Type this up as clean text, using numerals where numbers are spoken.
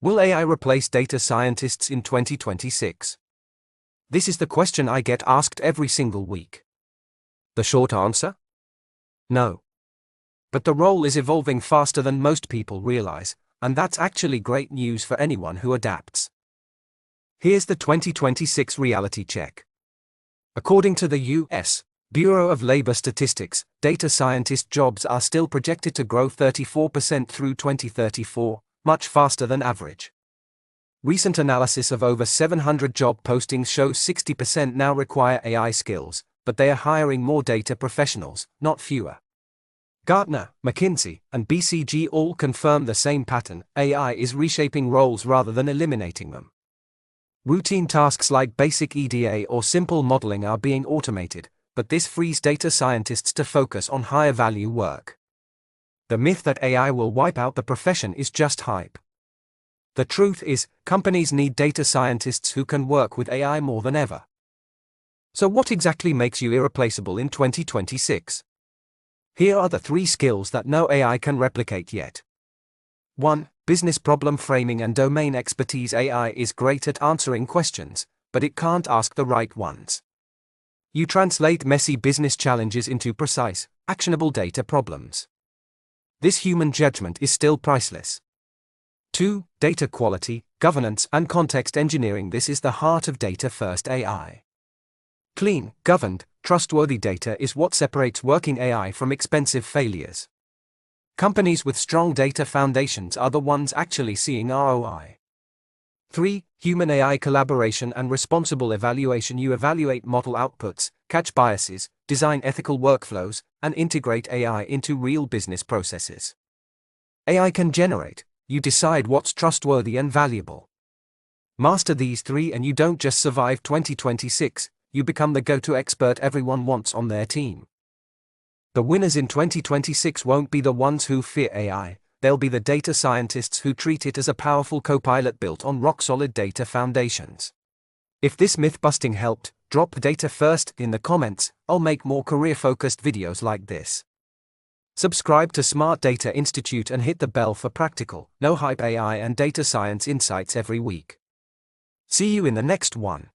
Will AI replace data scientists in 2026? This is the question I get asked every single week. The short answer? No. But the role is evolving faster than most people realize, and that's actually great news for anyone who adapts. Here's the 2026 reality check. According to the U.S. Bureau of Labor Statistics, data scientist jobs are still projected to grow 34% through 2034, much faster than average. Recent analysis of over 700 job postings shows 60% now require AI skills, but they are hiring more data professionals, not fewer. Gartner, McKinsey, and BCG all confirm the same pattern: AI is reshaping roles rather than eliminating them. Routine tasks like basic EDA or simple modeling are being automated, but this frees data scientists to focus on higher value work. The myth that AI will wipe out the profession is just hype. The truth is, companies need data scientists who can work with AI more than ever. So what exactly makes you irreplaceable in 2026? Here are the 3 skills that no AI can replicate yet. 1. Business problem framing and domain expertise. AI is great at answering questions, but it can't ask the right ones. You translate messy business challenges into precise, actionable data problems. This human judgment is still priceless. 2. Data quality, governance, and context engineering. This is the heart of data-first AI. Clean, governed, trustworthy data is what separates working AI from expensive failures. Companies with strong data foundations are the ones actually seeing ROI. 3. Human AI collaboration and responsible evaluation. You evaluate model outputs, catch biases, design ethical workflows, and integrate AI into real business processes. AI can generate. You decide what's trustworthy and valuable. Master these 3 and you don't just survive 2026, you become the go-to expert everyone wants on their team. The winners in 2026 won't be the ones who fear AI, they'll be the data scientists who treat it as a powerful co-pilot built on rock-solid data foundations. If this myth-busting helped, drop data first in the comments. I'll make more career-focused videos like this. Subscribe to Smart Data Institute and hit the bell for practical, no-hype AI and data science insights every week. See you in the next one.